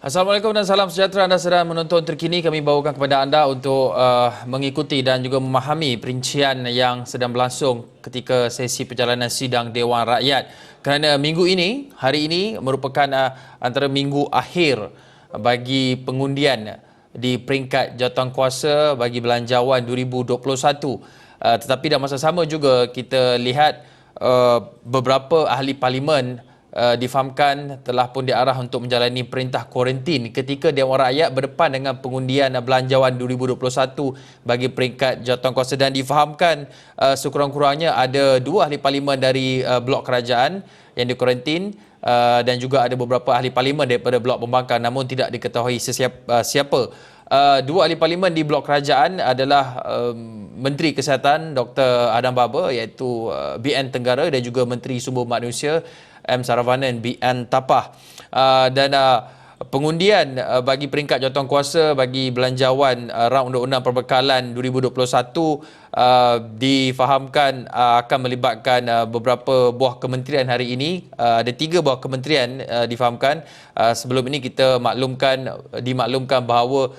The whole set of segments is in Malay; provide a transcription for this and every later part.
Assalamualaikum dan salam sejahtera. Anda sedang menonton terkini. Kami bawakan kepada anda untuk mengikuti dan juga memahami perincian yang sedang berlangsung ketika sesi perjalanan sidang Dewan Rakyat. Kerana minggu ini, hari ini merupakan antara minggu akhir bagi pengundian di peringkat jawatankuasa bagi Belanjawan 2021. Tetapi dalam masa sama juga kita lihat beberapa ahli parlimen difahamkan telah pun diarah untuk menjalani perintah kuarantin ketika Dewan Rakyat berdepan dengan pengundian Belanjawan 2021 bagi peringkat jawatankuasa, dan difahamkan sekurang-kurangnya ada dua ahli parlimen dari blok kerajaan yang dikuarantin dan juga ada beberapa ahli parlimen daripada blok pembangkang, namun tidak diketahui siapa. Dua ahli parlimen di blok kerajaan adalah Menteri Kesihatan Dr. Adam Baba iaitu BN Tenggara, dan juga Menteri Sumber Manusia M. Saravanan BN Tapah. Dan pengundian bagi peringkat jawatankuasa bagi Belanjawan Rang Undang-Undang Perbekalan 2021 difahamkan akan melibatkan beberapa buah kementerian hari ini. Ada 3 buah kementerian difahamkan. Sebelum ini kita dimaklumkan bahawa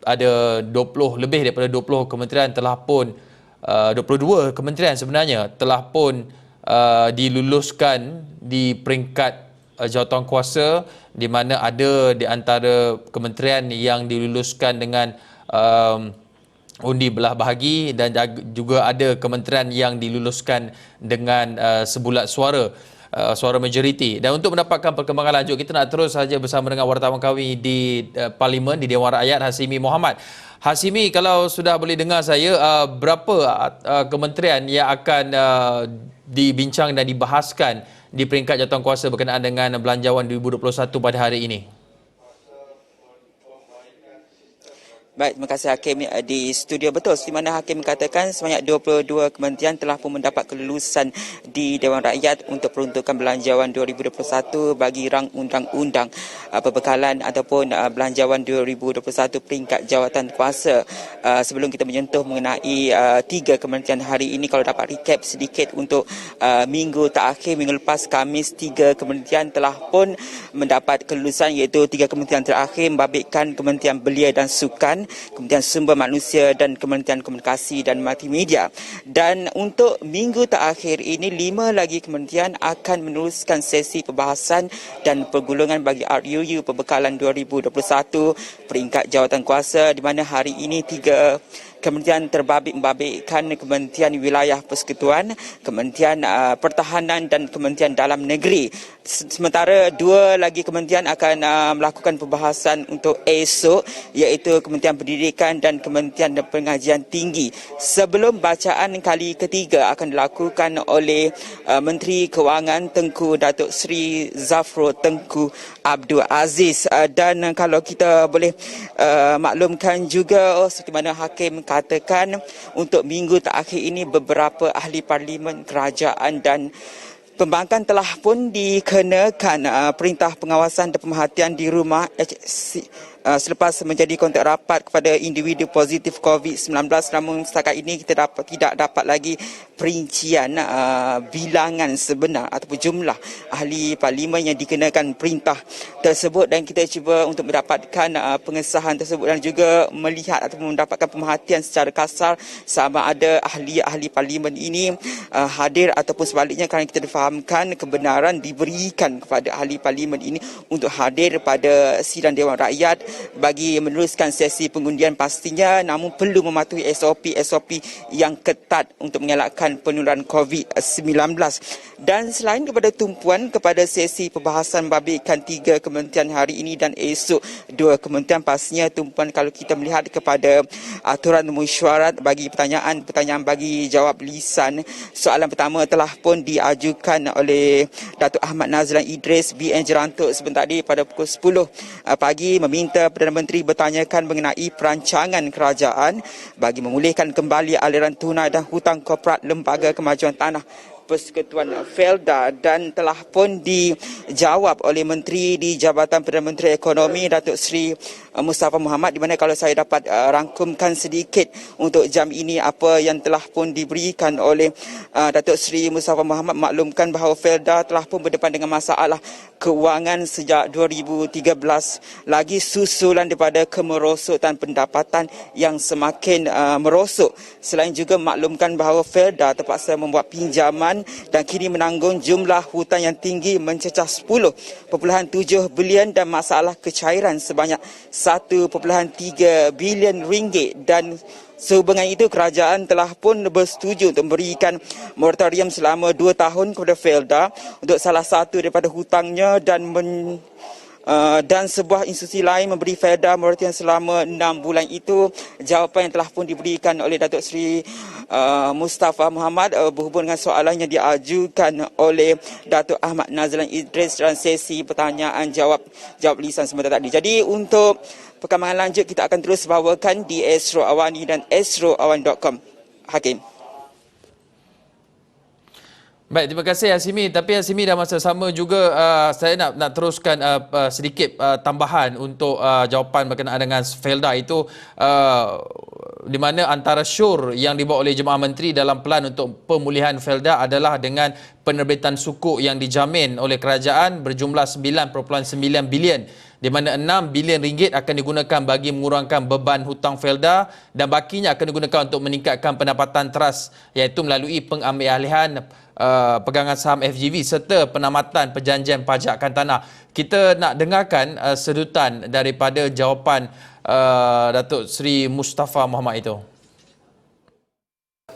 ada 20 lebih daripada 20 kementerian telah pun 22 kementerian sebenarnya telah pun diluluskan di peringkat jawatankuasa, di mana ada di antara kementerian yang diluluskan dengan undi belah bahagi, dan juga ada kementerian yang diluluskan dengan sebulat suara majoriti. Dan untuk mendapatkan perkembangan lanjut, kita nak terus saja bersama dengan wartawan kami di Parlimen, di Dewan Rakyat, Hasimi Mohamad. Hasimi, kalau sudah boleh dengar saya, berapa kementerian yang akan dibincang dan dibahaskan di peringkat jawatankuasa berkenaan dengan Belanjawan 2021 pada hari ini? Baik, terima kasih Hakim di studio. Betul, di mana Hakim katakan sebanyak 22 kementerian telah pun mendapat kelulusan di Dewan Rakyat untuk peruntukan Belanjawan 2021 bagi rang undang-undang perbekalan ataupun Belanjawan 2021 peringkat jawatankuasa. Sebelum kita menyentuh mengenai 3 kementerian hari ini, kalau dapat recap sedikit untuk minggu terakhir, minggu lepas Khamis, 3 kementerian telah pun mendapat kelulusan, iaitu 3 kementerian terakhir membabitkan Kementerian Belia dan Sukan, Kementerian Sumber Manusia dan Kementerian Komunikasi dan Multimedia. Dan untuk minggu terakhir ini, 5 lagi kementerian akan meneruskan sesi perbahasan dan pergulungan bagi RUU Perbekalan 2021 peringkat jawatankuasa, di mana hari ini 3 kementerian membabitkan Kementerian Wilayah Persekutuan, Kementerian Pertahanan dan Kementerian Dalam Negeri. Sementara 2 lagi kementerian akan melakukan perbahasan untuk esok, iaitu Kementerian Pendidikan dan Kementerian Pengajian Tinggi. Sebelum bacaan kali ketiga akan dilakukan oleh Menteri Kewangan Tengku Datuk Seri Zafrul Tengku Abdul Aziz. Dan kalau kita boleh maklumkan juga, seperti mana Hakim katakan, untuk minggu terakhir ini beberapa ahli parlimen, kerajaan dan pembangkang telah pun dikenakan perintah pengawasan dan pemerhatian di rumah selepas menjadi kontak rapat kepada individu positif COVID-19. Namun setakat ini kita tidak dapat lagi perincian bilangan sebenar ataupun jumlah ahli parlimen yang dikenakan perintah tersebut, dan kita cuba untuk mendapatkan pengesahan tersebut dan juga melihat ataupun mendapatkan pemerhatian secara kasar sama ada ahli-ahli parlimen ini hadir ataupun sebaliknya, kerana kita difahamkan kebenaran diberikan kepada ahli parlimen ini untuk hadir pada sidang Dewan Rakyat bagi meneruskan sesi pengundian pastinya, namun perlu mematuhi SOP yang ketat untuk mengelakkan penularan COVID-19. Dan selain kepada tumpuan kepada sesi perbahasan membabitkan 3 kementerian hari ini dan esok 2 kementerian, pastinya tumpuan kalau kita melihat kepada aturan mesyuarat bagi pertanyaan bagi jawab lisan. Soalan pertama telah pun diajukan oleh Datuk Ahmad Nazlan Idris BN Jerantuk sebentar tadi pada pukul 10 pagi, meminta Perdana Menteri bertanyakan mengenai perancangan kerajaan bagi memulihkan kembali aliran tunai dan hutang korporat Lembaga Kemajuan Tanah Persekutuan Felda, dan telah pun dijawab oleh Menteri di Jabatan Perdana Menteri Ekonomi Datuk Seri Mustafa Muhammad, di mana kalau saya dapat rangkumkan sedikit untuk jam ini apa yang telah pun diberikan oleh Datuk Seri Mustafa Muhammad, maklumkan bahawa Felda telah pun berdepan dengan masalah kewangan sejak 2013, lagi susulan daripada kemerosotan pendapatan yang semakin merosot. Selain juga maklumkan bahawa Felda terpaksa membuat pinjaman dan kini menanggung jumlah hutang yang tinggi mencecah 10.7 bilion dan masalah kecairan sebanyak 1.3 bilion ringgit. Dan sehubungan itu, kerajaan telah pun bersetuju untuk memberikan moratorium selama 2 tahun kepada Felda untuk salah satu daripada hutangnya, dan sebuah institusi lain memberi Felda moratorium selama 6 bulan. Itu jawapan yang telah pun diberikan oleh Datuk Seri Mustafa Muhammad berhubung dengan soalan yang diajukan oleh Datuk Ahmad Nazlan Idris dalam sesi pertanyaan jawab lisan sebentar tadi. Jadi untuk perkembangan lanjut kita akan terus bawakan di Astro Awani dan astroawan.com. Hakim. Baik, terima kasih Hasimi. Tapi Hasimi dah masa sama juga saya nak teruskan sedikit tambahan untuk jawapan berkenaan dengan Felda itu, di mana antara syur yang dibawa oleh Jemaah Menteri dalam pelan untuk pemulihan Felda adalah dengan penerbitan sukuk yang dijamin oleh kerajaan berjumlah 9.9 bilion, di mana 6 bilion ringgit akan digunakan bagi mengurangkan beban hutang Felda dan bakinya akan digunakan untuk meningkatkan pendapatan trust, iaitu melalui pengambilalihan pegangan saham FGV serta penamatan perjanjian pajakan tanah. Kita nak dengarkan sedutan daripada jawapan Datuk Seri Mustafa Muhammad itu.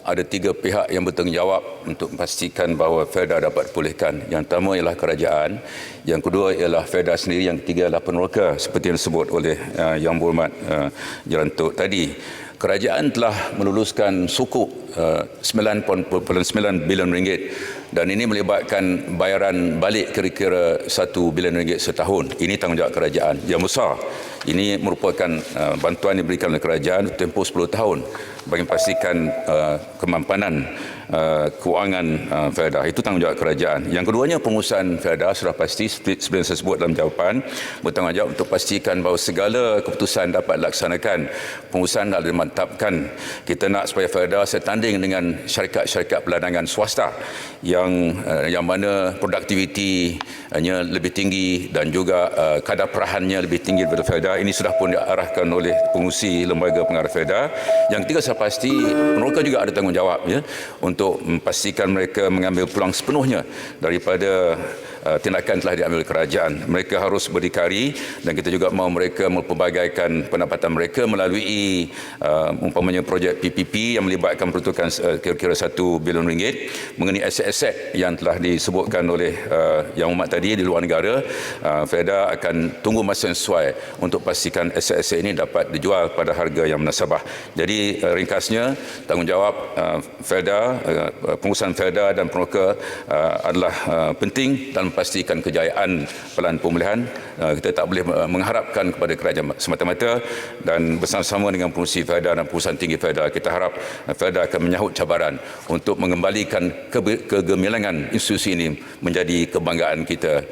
Ada 3 pihak yang bertanggungjawab untuk memastikan bahawa Felda dapat dipulihkan. Yang pertama ialah kerajaan, yang kedua ialah Felda sendiri, yang ketiga adalah peneroka seperti yang disebut oleh Yang Berhormat Jerantuk tadi. Kerajaan telah meluluskan sukuk 9.9 bilion ringgit dan ini melibatkan bayaran balik kira-kira 1 bilion ringgit setahun. Ini tanggungjawab kerajaan yang besar. Ini merupakan bantuan yang diberikan oleh kerajaan tempoh 10 tahun bagi memastikan kemampanan kewangan Felda. Itu tanggungjawab kerajaan. Yang keduanya, pengurusan Felda sudah pasti seperti yang saya sebut dalam jawapan, bertanggungjawab untuk pastikan bahawa segala keputusan dapat dilaksanakan. Pengurusan dah dimantapkan. Kita nak supaya Felda setanding dengan syarikat-syarikat peladangan swasta yang mana produktivitinya lebih tinggi dan juga kadar perahannya lebih tinggi daripada Felda. Ini sudah pun diarahkan oleh pengurusi lembaga pengarah Felda. Yang ketiga, saya pasti peneroka juga ada tanggungjawab untuk memastikan mereka mengambil peluang sepenuhnya daripada tindakan telah diambil kerajaan. Mereka harus berdikari dan kita juga mahu mereka mempelbagaikan pendapatan mereka melalui umpamanya projek PPP yang melibatkan peruntukan kira-kira 1 bilion ringgit mengenai aset-aset yang telah disebutkan oleh Yang Umat tadi di luar negara. Felda akan tunggu masa yang sesuai untuk pastikan aset-aset ini dapat dijual pada harga yang munasabah. Jadi ringkasnya, tanggungjawab Felda, pengurusan Felda dan peneroka adalah penting dalam memastikan kejayaan pelan pemulihan. Kita tak boleh mengharapkan kepada kerajaan semata-mata, dan bersama-sama dengan pengurusi Felda dan perusahaan tinggi Felda, kita harap Felda akan menyahut cabaran untuk mengembalikan kegemilangan institusi ini menjadi kebanggaan kita.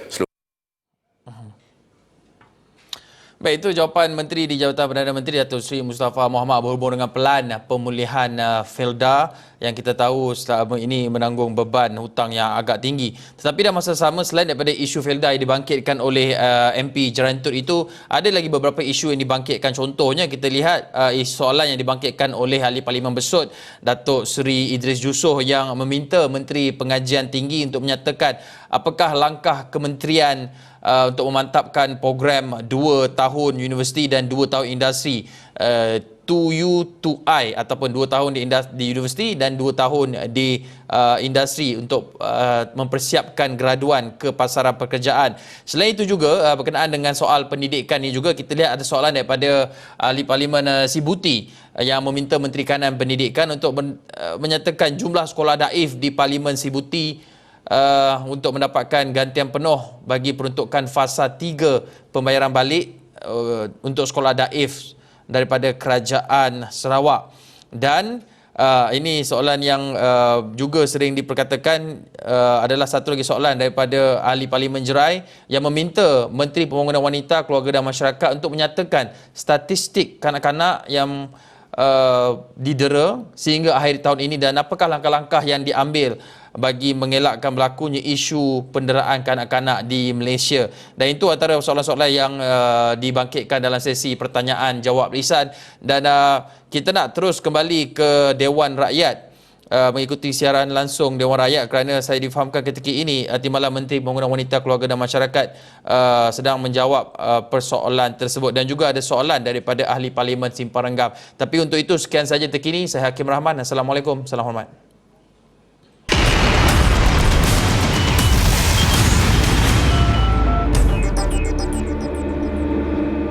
Baik, itu jawapan Menteri di Jabatan Perdana Menteri Datuk Seri Mustafa Muhammad berhubung dengan pelan pemulihan Felda yang kita tahu selama ini menanggung beban hutang yang agak tinggi. Tetapi dalam masa sama, selain daripada isu Felda yang dibangkitkan oleh MP Jerantut itu, ada lagi beberapa isu yang dibangkitkan. Contohnya kita lihat soalan yang dibangkitkan oleh Ahli Parlimen Besut Datuk Seri Idris Yusof yang meminta Menteri Pengajian Tinggi untuk menyatakan apakah langkah kementerian untuk memantapkan program 2 tahun universiti dan 2 tahun industri, 2U 2I, ataupun 2 tahun di universiti dan 2 tahun di industri untuk mempersiapkan graduan ke pasaran pekerjaan. Selain itu juga berkenaan dengan soal pendidikan ini juga kita lihat ada soalan daripada Ahli Parlimen Sibuti yang meminta Menteri Kanan Pendidikan untuk menyatakan jumlah sekolah daif di Parlimen Sibuti untuk mendapatkan gantian penuh bagi peruntukan fasa 3 pembayaran balik untuk sekolah daif daripada Kerajaan Sarawak. Dan Ini soalan yang juga sering diperkatakan adalah satu lagi soalan daripada ahli Parlimen Jerai yang meminta Menteri Pembangunan Wanita, Keluarga dan Masyarakat untuk menyatakan statistik kanak-kanak yang didera sehingga akhir tahun ini dan apakah langkah-langkah yang diambil bagi mengelakkan berlakunya isu penderaan kanak-kanak di Malaysia. Dan itu antara soalan-soalan yang dibangkitkan dalam sesi pertanyaan jawab lisan. Dan kita nak terus kembali ke Dewan Rakyat mengikuti siaran langsung Dewan Rakyat kerana saya difahamkan ketika ini Timbalan Menteri Pembangunan Wanita, Keluarga dan Masyarakat sedang menjawab persoalan tersebut dan juga ada soalan daripada ahli Parlimen Simpang Renggam. Tapi untuk itu sekian saja terkini. Saya Hakim Rahman. Assalamualaikum. Salam hormat.